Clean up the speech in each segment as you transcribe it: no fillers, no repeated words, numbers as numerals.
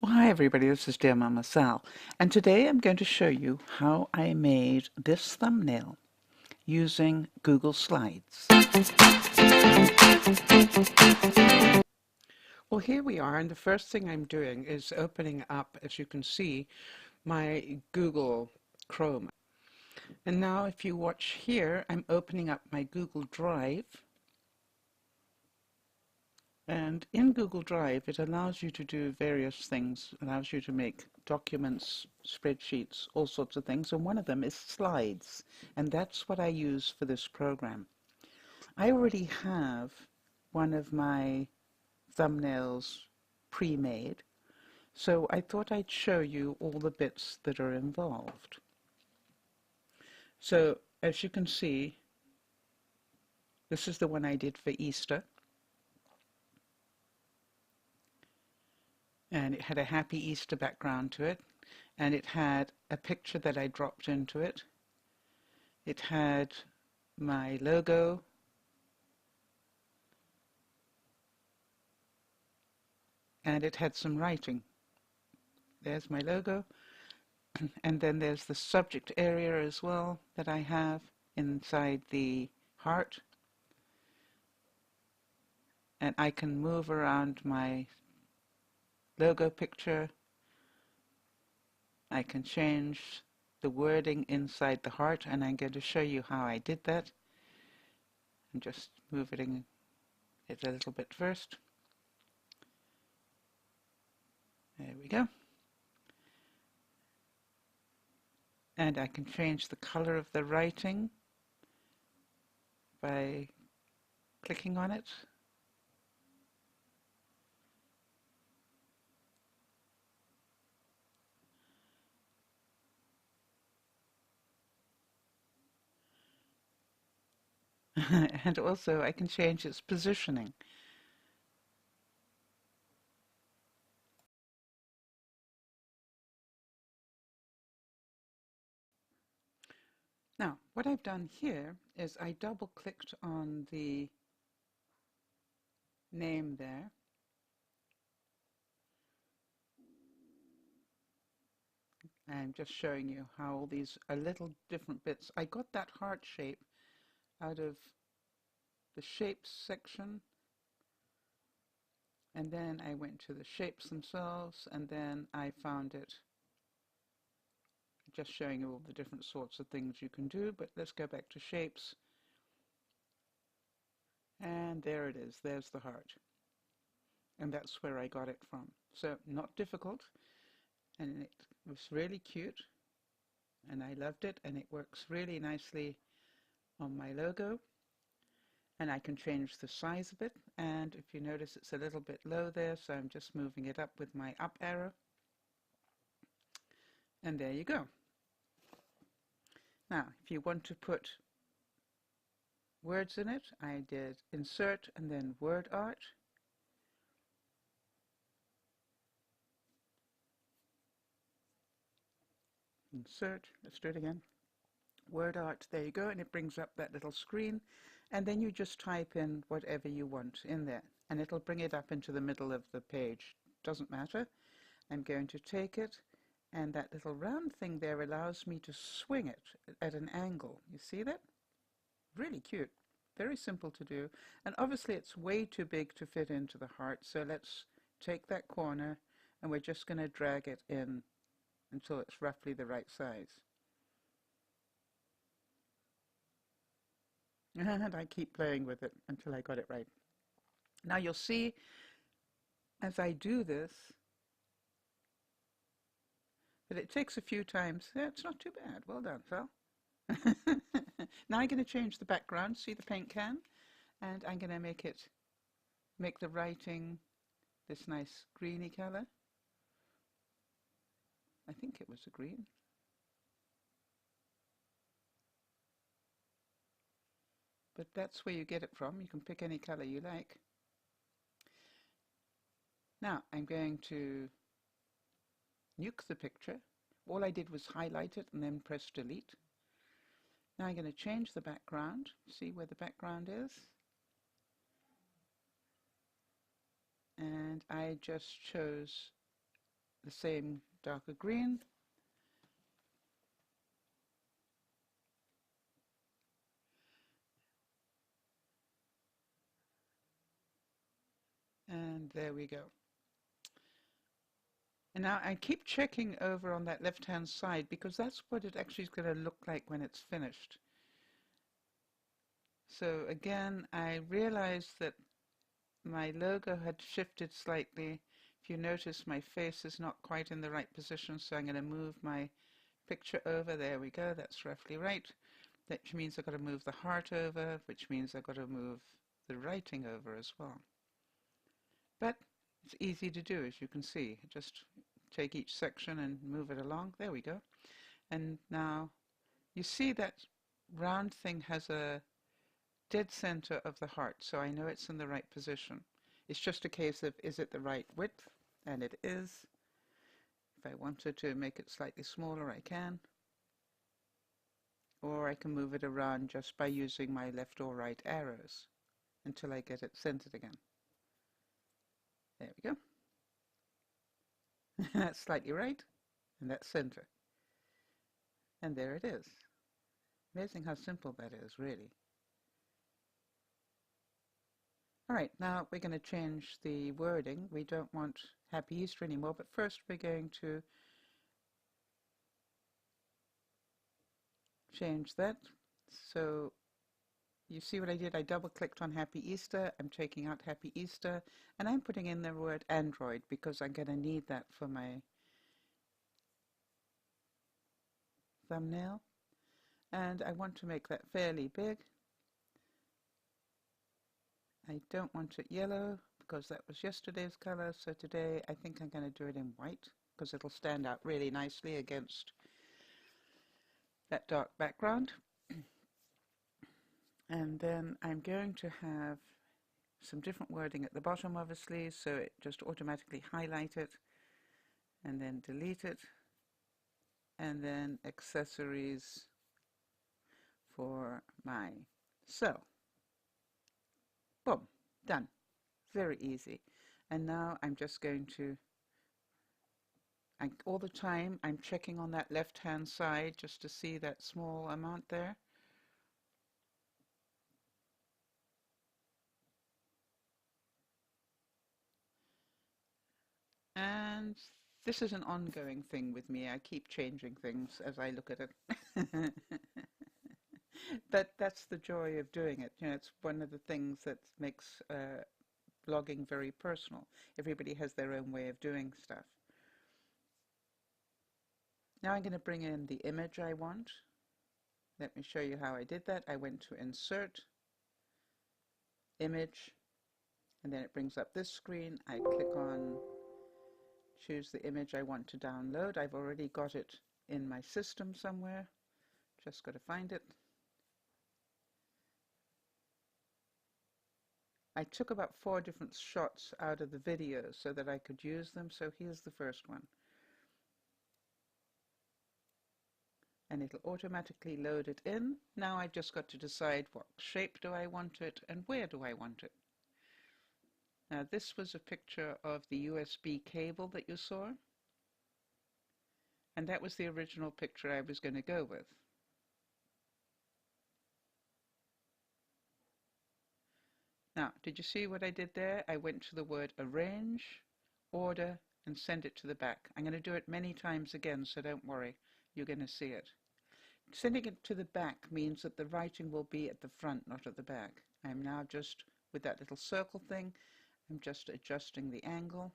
Well, hi everybody, this is Dear Mama Sal, and today I'm going to show you how I made this thumbnail using Google Slides. Well, here we are, and the first thing I'm doing is opening up, as you can see, my Google Chrome. And now if you watch here, I'm opening up my Google Drive. And in Google Drive, it allows you to do various things. It allows you to make documents, spreadsheets, all sorts of things. And one of them is slides. And that's what I use for this program. I already have one of my thumbnails pre-made. So I thought I'd show you all the bits that are involved. So as you can see, this is the one I did for Easter. And it had a happy Easter background to it, and it had a picture that I dropped into it. It had my logo, and it had some writing. There's my logo, and then there's the subject area as well that I have inside the heart, and I can move around my logo picture. I can change the wording inside the heart, and I'm going to show you how I did that. I'm just moving it a little bit first. There we go. And I can change the color of the writing by clicking on it. And also I can change its positioning. Now, what I've done here is I double-clicked on the name there. I'm just showing you how all these are little different bits. I got that heart shape out of the shapes section, and then I went to the shapes themselves, and then I found it. Just showing you all the different sorts of things you can do, but let's go back to shapes. And there it is, there's the heart. And that's where I got it from. So not difficult, and it was really cute, and I loved it, and it works really nicely on my logo. And I can change the size a bit, and if you notice it's a little bit low there, so I'm just moving it up with my up arrow. And there you go. Now, if you want to put words in it, I did insert and then word art. Insert, let's do it again. Word art, there you go, and it brings up that little screen, and then you just type in whatever you want in there, and it'll bring it up into the middle of the page. Doesn't matter. I'm going to take it, and that little round thing there allows me to swing it at an angle. You see that? Really cute. Very simple to do, and obviously it's way too big to fit into the heart, so let's take that corner, and we're just going to drag it in until it's roughly the right size. And I keep playing with it until I got it right. Now you'll see as I do this that it takes a few times. Yeah, it's not too bad. Well done, Phil. Now I'm going to change the background. See the paint can? And I'm going to make the writing this nice greeny color. I think it was a green. But that's where you get it from. You can pick any color you like. Now I'm going to nuke the picture. All I did was highlight it and then press delete. Now I'm going to change the background. See where the background is? And I just chose the same darker green. And there we go. And now I keep checking over on that left-hand side because that's what it actually is going to look like when it's finished. So again, I realized that my logo had shifted slightly. If you notice, my face is not quite in the right position, so I'm going to move my picture over. There we go, that's roughly right. That means I've got to move the heart over, which means I've got to move the writing over as well. But it's easy to do, as you can see. Just take each section and move it along. There we go. And now you see that round thing has a dead center of the heart, so I know it's in the right position. It's just a case of, is it the right width? And it is. If I wanted to make it slightly smaller, I can. Or I can move it around just by using my left or right arrows until I get it centered again. There we go. That's slightly right, and that's center. And there it is. Amazing how simple that is, really. All right, now we're going to change the wording. We don't want Happy Easter anymore, but first we're going to change that. So you see what I did? I double-clicked on Happy Easter. I'm taking out Happy Easter, and I'm putting in the word Android because I'm going to need that for my thumbnail. And I want to make that fairly big. I don't want it yellow because that was yesterday's color, so today I think I'm going to do it in white because it'll stand out really nicely against that dark background. And then I'm going to have some different wording at the bottom, obviously, so it just automatically highlight it and then delete it, and then accessories for my cell. Boom, done. Very easy. And now I'm just going to, all the time I'm checking on that left hand side just to see that small amount there. And this is an ongoing thing with me. I keep changing things as I look at it. But that's the joy of doing it. You know, it's one of the things that makes blogging very personal. Everybody has their own way of doing stuff. Now I'm going to bring in the image I want. Let me show you how I did that. I went to Insert, Image, and then it brings up this screen. I click on choose the image I want to download. I've already got it in my system somewhere. Just got to find it. I took about 4 different shots out of the video so that I could use them. So here's the first one. And it'll automatically load it in. Now I've just got to decide what shape do I want it and where do I want it. Now this was a picture of the USB cable that you saw. And that was the original picture I was going to go with. Now, did you see what I did there? I went to the word Arrange, Order, and Send it to the back. I'm going to do it many times again, so don't worry. You're going to see it. Sending it to the back means that the writing will be at the front, not at the back. I'm now just, with that little circle thing, I'm just adjusting the angle.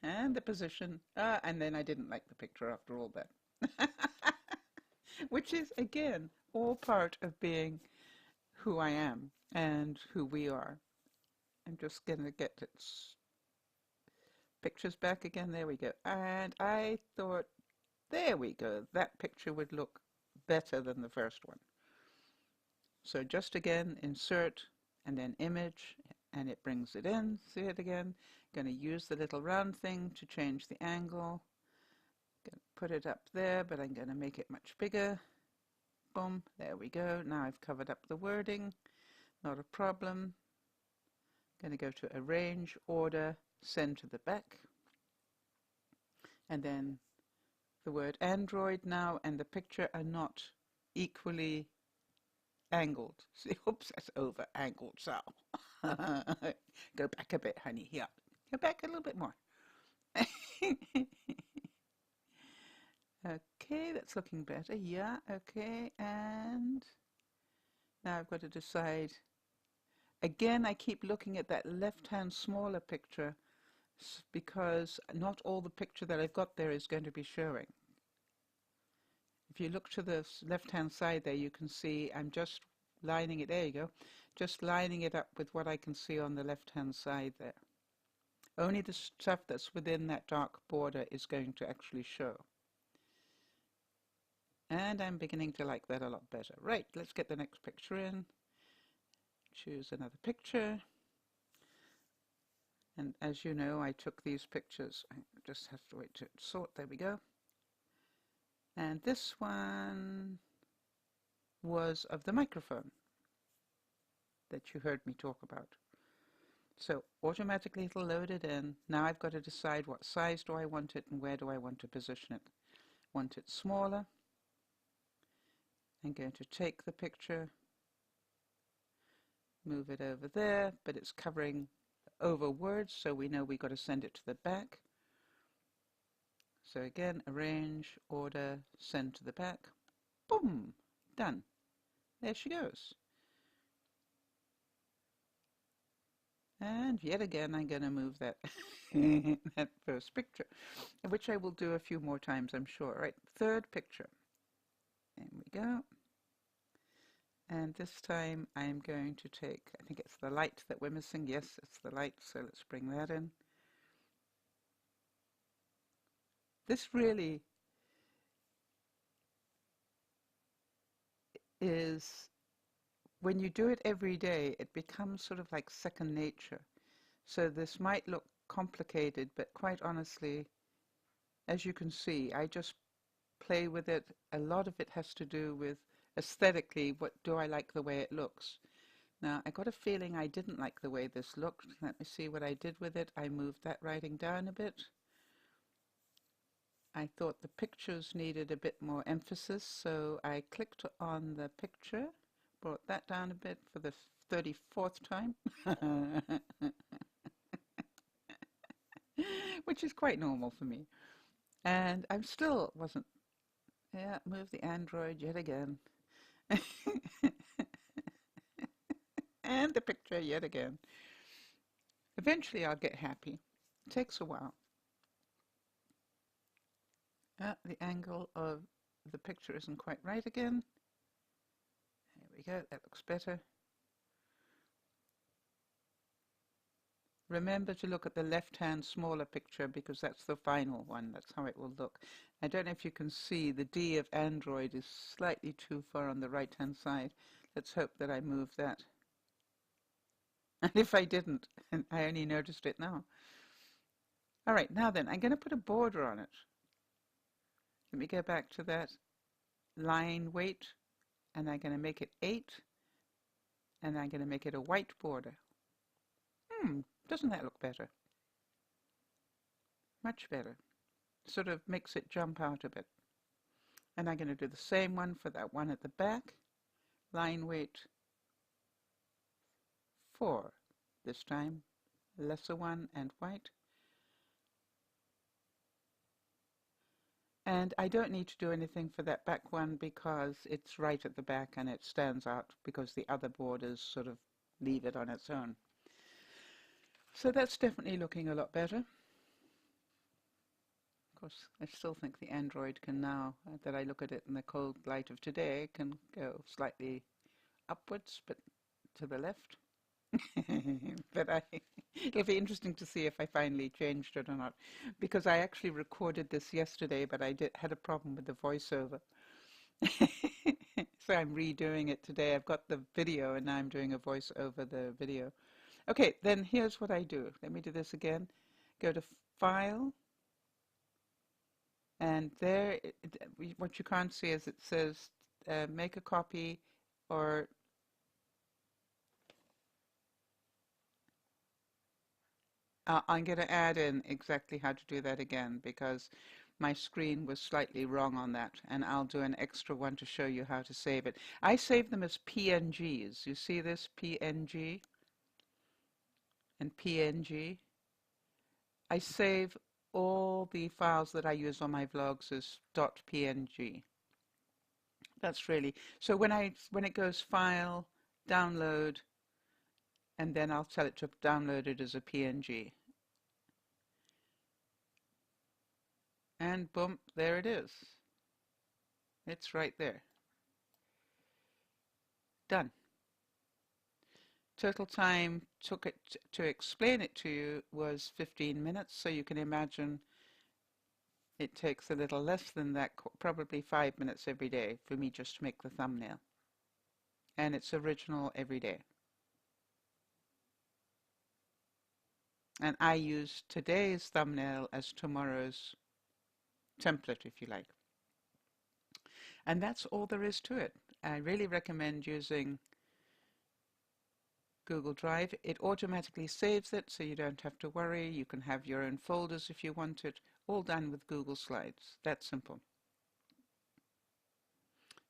And the position. And then I didn't like the picture after all that. Which is, again, all part of being who I am and who we are. I'm just going to get its pictures back again. There we go. And I thought, there we go. That picture would look better than the first one. So just again, insert and then image, and it brings it in. See it again. Going to use the little round thing to change the angle. Going to put it up there, but I'm going to make it much bigger. Boom, there we go. Now I've covered up the wording. Not a problem. Going to go to Arrange, Order, Send to the back. And then the word Android now and the picture are not equally angled. See, oops, that's over angled, so. Go back a bit, honey. Yeah. Go back a little bit more. Okay, that's looking better. Yeah, okay, and now I've got to decide. Again, I keep looking at that left-hand smaller picture because not all the picture that I've got there is going to be showing. If you look to the left-hand side there, you can see I'm just lining it, there you go, just lining it up with what I can see on the left-hand side there. Only the stuff that's within that dark border is going to actually show. And I'm beginning to like that a lot better. Right, let's get the next picture in. Choose another picture. And as you know, I took these pictures. I just have to wait to sort. There we go. And this one was of the microphone that you heard me talk about. So automatically it'll load it in. Now I've got to decide what size do I want it and where do I want to position it. Want it smaller. I'm going to take the picture, move it over there, but it's covering over words, so we know we've got to send it to the back. So again, Arrange, Order, Send to the back. Boom! Done. There she goes. And yet again, I'm going to move that, that first picture, which I will do a few more times, I'm sure. Right, third picture. There we go. And this time I'm going to take, I think it's the light that we're missing. Yes, it's the light, so let's bring that in. This really is, when you do it every day, it becomes sort of like second nature. So this might look complicated, but quite honestly, as you can see, I just play with it. A lot of it has to do with aesthetically, what do I like the way it looks. Now, I got a feeling I didn't like the way this looked. Let me see what I did with it. I moved that writing down a bit. I thought the pictures needed a bit more emphasis, so I clicked on the picture, brought that down a bit for the 34th time, which is quite normal for me. And I still wasn't, yeah, move the Android yet again. And the picture yet again. Eventually I'll get happy. It takes a while. The angle of the picture isn't quite right again. There we go, that looks better. Remember to look at the left-hand smaller picture because that's the final one. That's how it will look. I don't know if you can see the D of Android is slightly too far on the right-hand side. Let's hope that I move that. And if I didn't, and I only noticed it now. All right, now then, I'm going to put a border on it. Let me go back to that line weight, and I'm going to make it 8, and I'm going to make it a white border. Doesn't that look better? Much better. Sort of makes it jump out a bit. And I'm going to do the same one for that one at the back. Line weight 4 this time. Lesser one and white. And I don't need to do anything for that back one because it's right at the back and it stands out because the other borders sort of leave it on its own. So that's definitely looking a lot better. Of course, I still think the Android can now, that I look at it in the cold light of today, can go slightly upwards, but to the left. But it'll be interesting to see if I finally changed it or not, because I actually recorded this yesterday, but I had a problem with the voiceover. So I'm redoing it today. I've got the video and now I'm doing a voice over the video. Okay, then here's what I do. Let me do this again. Go to File, and there, what you can't see is it says make a copy or I'm going to add in exactly how to do that again because my screen was slightly wrong on that, and I'll do an extra one to show you how to save it. I save them as PNGs. You see this PNG and PNG? I save all the files that I use on my vlogs as .png. That's really, so when it goes file, download, and then I'll tell it to download it as a PNG. And boom, there it is. It's right there. Done. Total time took it to explain it to you was 15 minutes, so you can imagine it takes a little less than that, probably 5 minutes every day for me just to make the thumbnail. And it's original every day. And I use today's thumbnail as tomorrow's template, if you like. And that's all there is to it. I really recommend using Google Drive. It automatically saves it, so you don't have to worry. You can have your own folders if you want it, all done with Google Slides. That simple.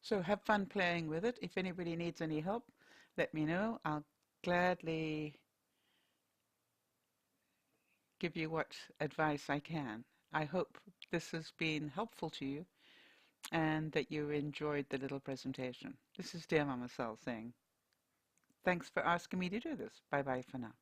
So have fun playing with it. If anybody needs any help, let me know. I'll gladly give you what advice I can. I hope this has been helpful to you and that you enjoyed the little presentation. This is DearMamaSal saying, thanks for asking me to do this. Bye-bye for now.